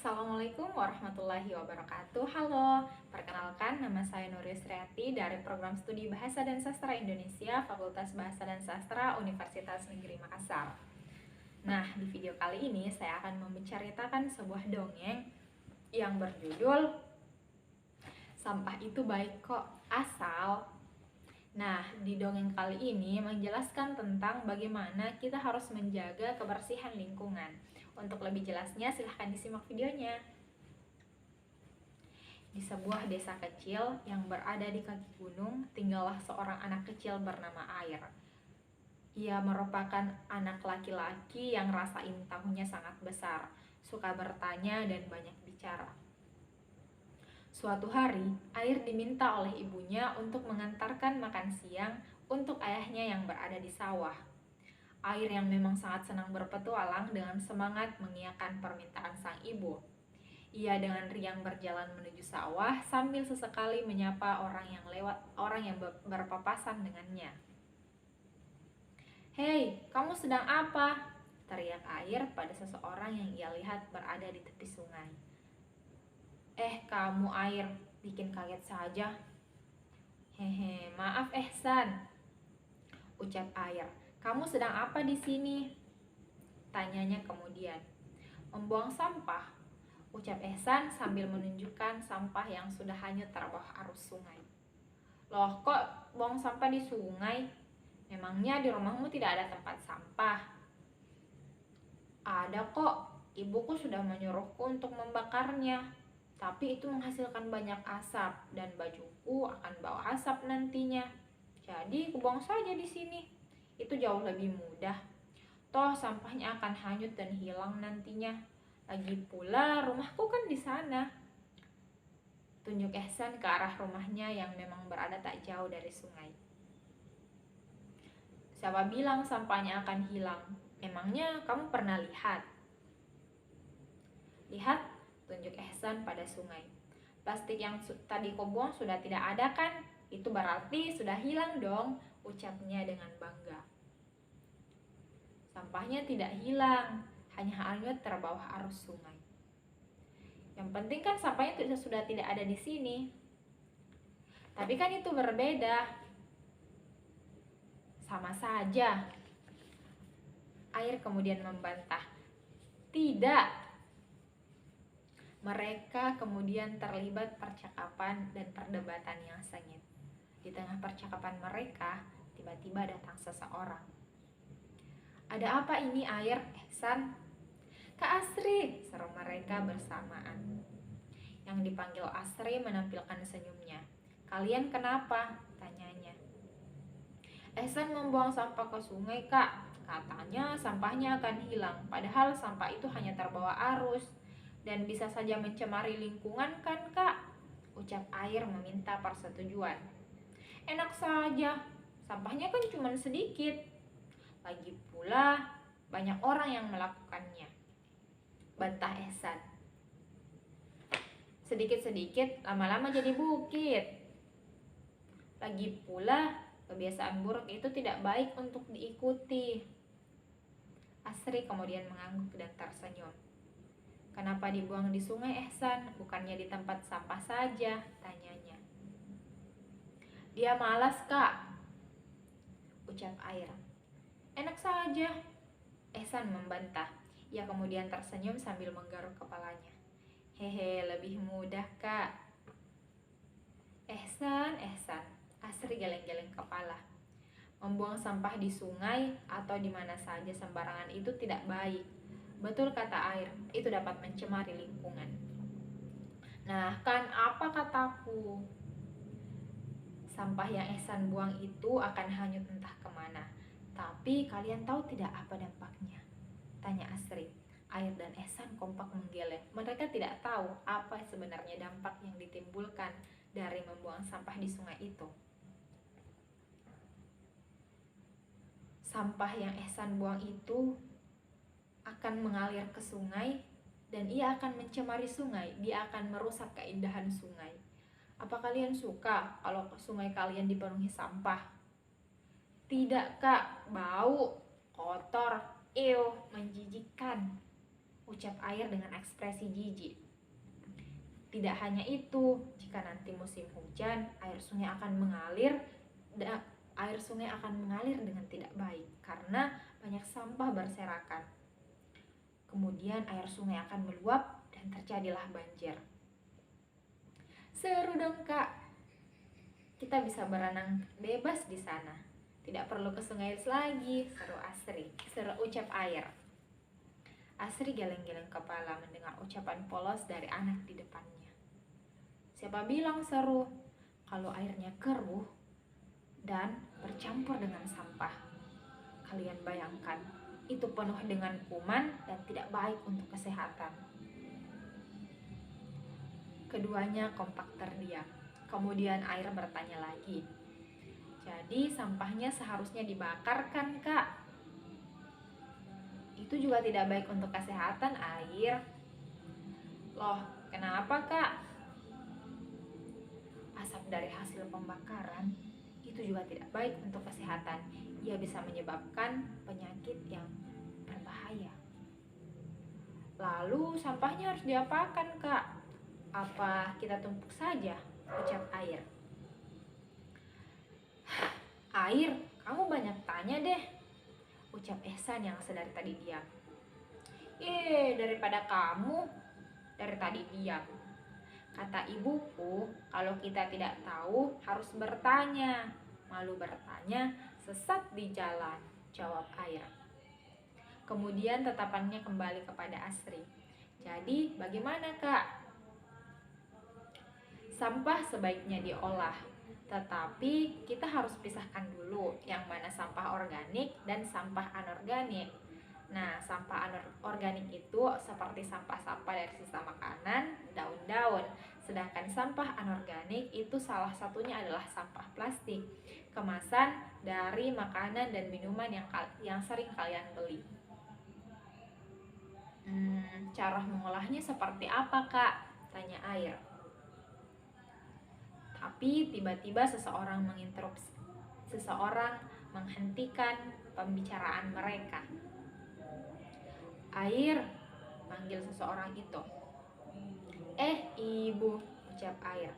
Assalamualaikum warahmatullahi wabarakatuh. Halo, perkenalkan nama saya Nuri Sriati dari Program Studi Bahasa dan Sastra Indonesia, Fakultas Bahasa dan Sastra Universitas Negeri Makassar. Nah, di video kali ini saya akan menceritakan sebuah dongeng yang berjudul Sampah Itu Baik Kok Asal. Nah, di dongeng kali ini menjelaskan tentang bagaimana kita harus menjaga kebersihan lingkungan. Untuk lebih jelasnya, silahkan disimak videonya. Di sebuah desa kecil yang berada di kaki gunung, tinggallah seorang anak kecil bernama Air. Ia merupakan anak laki-laki yang rasa ingin tahunya sangat besar, suka bertanya dan banyak bicara. Suatu hari, Air diminta oleh ibunya untuk mengantarkan makan siang untuk ayahnya yang berada di sawah. Air yang memang sangat senang berpetualang dengan semangat mengiyakan permintaan sang ibu. Ia dengan riang berjalan menuju sawah sambil sesekali menyapa orang yang berpapasan dengannya. "Hei, kamu sedang apa?" teriak Air pada seseorang yang ia lihat berada di tepi sungai. Kamu Air, bikin kaget saja." "Hehe, maaf Ehsan," ucap Air. "Kamu sedang apa di sini?" tanyanya kemudian. "Membuang sampah," ucap Ehsan sambil menunjukkan sampah yang sudah hanyut terbawah arus sungai. "Loh, kok buang sampah di sungai? Memangnya di rumahmu tidak ada tempat sampah?" "Ada kok, ibuku sudah menyuruhku untuk membakarnya. Tapi itu menghasilkan banyak asap dan bajuku akan bawa asap nantinya. Jadi kubuang saja di sini. Itu jauh lebih mudah. Toh sampahnya akan hanyut dan hilang nantinya. Lagi pula rumahku kan di sana." Tunjuk Ehsan ke arah rumahnya yang memang berada tak jauh dari sungai. "Siapa bilang sampahnya akan hilang? Memangnya kamu pernah lihat?" "Lihat," tunjuk Ehsan pada sungai. "Plastik yang tadi kau buang sudah tidak ada kan? Itu berarti sudah hilang dong," ucapnya dengan bangga. Sampahnya tidak hilang, hanya hanyut terbawah arus sungai. "Yang penting kan sampahnya sudah tidak ada di sini." "Tapi kan itu berbeda." "Sama saja," Air kemudian membantah. "Tidak." Mereka kemudian terlibat percakapan dan perdebatan yang sengit. Di tengah percakapan mereka, tiba-tiba datang seseorang. "Ada apa ini Air, Ehsan?" "Kak Asri," seru mereka bersamaan. Yang dipanggil Asri menampilkan senyumnya. "Kalian kenapa?" tanyanya. "Ehsan membuang sampah ke sungai, Kak. Katanya sampahnya akan hilang, padahal sampah itu hanya terbawa arus dan bisa saja mencemari lingkungan kan, Kak?" ucap Air meminta persetujuan. "Enak saja, sampahnya kan cuma sedikit. Lagi pula banyak orang yang melakukannya," bantah Ehsan. "Sedikit-sedikit lama-lama jadi bukit. Lagi pula kebiasaan buruk itu tidak baik untuk diikuti." Asri kemudian mengangguk dan tersenyum. "Kenapa dibuang di sungai, Ehsan? Bukannya di tempat sampah saja?" tanyanya. "Dia malas, Kak," ucap Air. "Enak saja," Ehsan membantah. Ia kemudian tersenyum sambil menggaruk kepalanya. "Hehe, lebih mudah, Kak." "Ehsan, Asri geleng-geleng kepala. "Membuang sampah di sungai atau di mana saja sembarangan itu tidak baik. Betul kata Air, itu dapat mencemari lingkungan." "Nah, kan apa kataku? Sampah yang Ehsan buang itu akan hanyut entah kemana. Tapi kalian tahu tidak apa dampaknya?" tanya Asri. Air dan Ehsan kompak menggeleng. Mereka tidak tahu apa sebenarnya dampak yang ditimbulkan dari membuang sampah di sungai itu. Sampah yang Ehsan buang itu akan mengalir ke sungai dan ia akan mencemari sungai. Dia akan merusak keindahan sungai. Apa kalian suka kalau sungai kalian dipenuhi sampah? "Tidak, Kak, bau, kotor, menjijikkan," ucap air dengan ekspresi jijik. Tidak hanya itu, jika nanti musim hujan, air sungai akan mengalir dengan tidak baik karena banyak sampah berserakan. Kemudian air sungai akan meluap dan terjadilah banjir. Seru dong Kak, kita bisa berenang bebas di sana. Tidak perlu ke sungai lagi, seru Asri, seru ucap air. Asri geleng-geleng kepala mendengar ucapan polos dari anak di depannya. Siapa bilang seru? Kalau airnya keruh dan bercampur dengan sampah. Kalian bayangkan, itu penuh dengan kuman dan tidak baik untuk kesehatan. Keduanya kompak terdiam. Kemudian air bertanya lagi. Jadi sampahnya seharusnya dibakar kan Kak? Itu juga tidak baik untuk kesehatan air. Loh, kenapa Kak? Asap dari hasil pembakaran itu juga tidak baik untuk kesehatan. Ia bisa menyebabkan penyakit yang berbahaya. Lalu sampahnya harus diapakan Kak? Apa kita tumpuk saja? Ucap air. Air, kamu banyak tanya deh, ucap Ehsan yang sedari tadi diam. Daripada kamu dari tadi diam. Kata ibuku, kalau kita tidak tahu harus bertanya. Malu bertanya, sesat di jalan, jawab air. Kemudian tatapannya kembali kepada Asri. Jadi bagaimana Kak? Sampah sebaiknya diolah, tetapi kita harus pisahkan dulu yang mana sampah organik dan sampah anorganik. Nah, sampah anorganik itu seperti sampah-sampah dari sisa makanan, daun-daun. Sedangkan sampah anorganik itu salah satunya adalah sampah plastik, kemasan dari makanan dan minuman yang sering kalian beli. Cara mengolahnya seperti apa Kak? Tanya air. Tapi tiba-tiba seseorang menghentikan pembicaraan mereka. Air, panggil seseorang itu. Ibu, ucap air.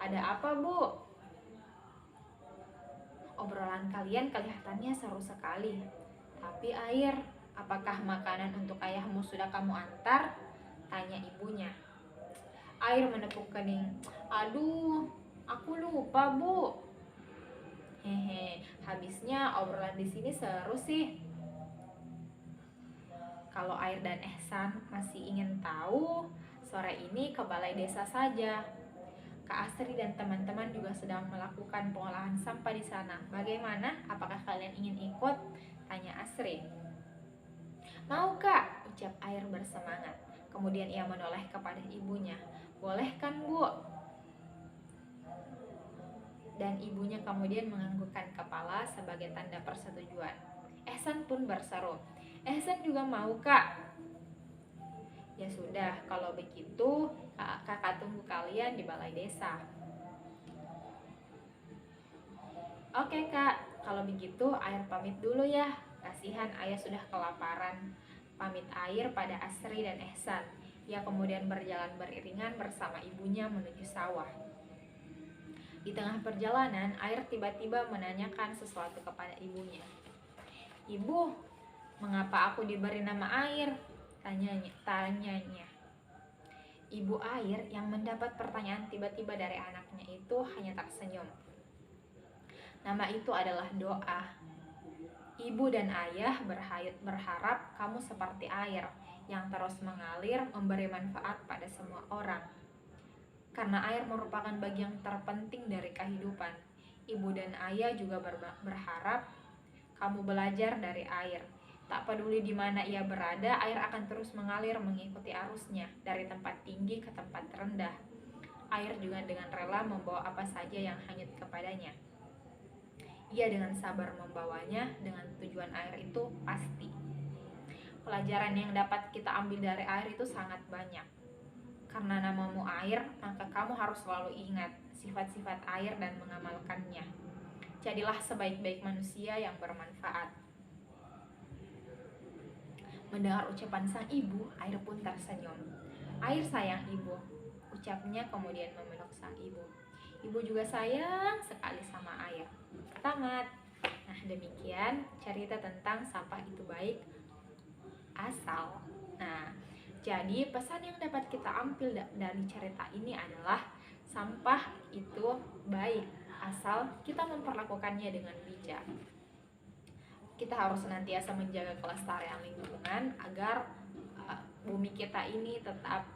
Ada apa Bu? Obrolan kalian kelihatannya seru sekali. Tapi air, apakah makanan untuk ayahmu sudah kamu antar? Tanya ibunya. Air menepuk kening. Aduh, aku lupa Bu. Habisnya obrolan di sini seru sih. Kalau Air dan Ehsan masih ingin tahu, sore ini ke balai desa saja. Kak Asri dan teman-teman juga sedang melakukan pengolahan sampah di sana. Bagaimana? Apakah kalian ingin ikut? Tanya Asri. Mau Kak, ucap Air bersemangat. Kemudian ia menoleh kepada ibunya. Boleh kan Bu? Dan ibunya kemudian menganggukkan kepala sebagai tanda persetujuan. Ehsan pun berseru. Ehsan juga mau Kak. Ya sudah, kalau begitu kakak tunggu kalian di balai desa. Oke Kak, kalau begitu Air pamit dulu ya. Kasihan ayah sudah kelaparan. Pamit Air pada Asri dan Ehsan. Ia kemudian berjalan beriringan bersama ibunya menuju sawah. Di tengah perjalanan, Air tiba-tiba menanyakan sesuatu kepada ibunya. Ibu, mengapa aku diberi nama Air? Tanyanya. Ibu Air yang mendapat pertanyaan tiba-tiba dari anaknya itu hanya tersenyum. Nama itu adalah doa. Ibu dan ayah berharap kamu seperti air yang terus mengalir memberi manfaat pada semua orang. Karena air merupakan bagian terpenting dari kehidupan. Ibu dan ayah juga berharap kamu belajar dari air. Tak peduli di mana ia berada, air akan terus mengalir mengikuti arusnya dari tempat tinggi ke tempat rendah. Air juga dengan rela membawa apa saja yang hanyut kepadanya. Ia dengan sabar membawanya dengan tujuan air itu pasti. Pelajaran yang dapat kita ambil dari air itu sangat banyak. Karena namamu air, maka kamu harus selalu ingat sifat-sifat air dan mengamalkannya. Jadilah sebaik-baik manusia yang bermanfaat. Mendengar ucapan sang ibu, air pun tersenyum. "Air sayang ibu," ucapnya kemudian memeluk sang ibu. "Ibu juga sayang sekali sama air." Tamat. Nah, demikian cerita tentang sampah itu baik asal. Nah, jadi pesan yang dapat kita ambil dari cerita ini adalah sampah itu baik asal kita memperlakukannya dengan bijak. Kita harus senantiasa menjaga kelestarian lingkungan agar bumi kita ini tetap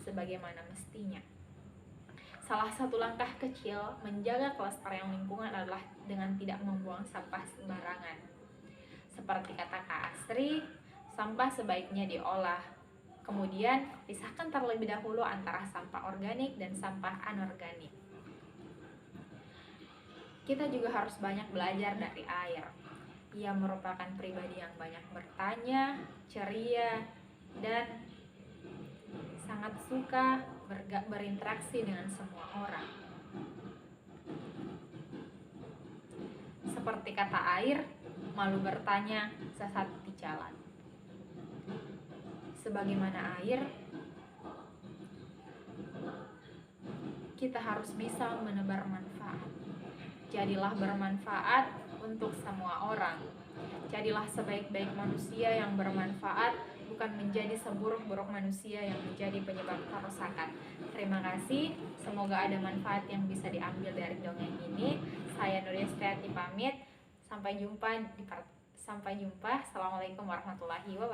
sebagaimana mestinya. Salah satu langkah kecil menjaga kelestarian lingkungan adalah dengan tidak membuang sampah sembarangan. Seperti kata Kak Astri, sampah sebaiknya diolah. Kemudian, pisahkan terlebih dahulu antara sampah organik dan sampah anorganik. Kita juga harus banyak belajar dari air. Ia merupakan pribadi yang banyak bertanya, ceria, dan sangat suka berinteraksi dengan semua orang. Seperti kata air, malu bertanya, sesat di jalan. Sebagaimana air, kita harus bisa menebar manfaat. Jadilah bermanfaat untuk semua orang. Jadilah sebaik-baik manusia yang bermanfaat, bukan menjadi seburuk-buruk manusia yang menjadi penyebab kerusakan. Terima kasih, semoga ada manfaat yang bisa diambil dari dongeng ini. Saya Nuristiati pamit. Sampai jumpa. Assalamualaikum warahmatullahi wabarakatuh.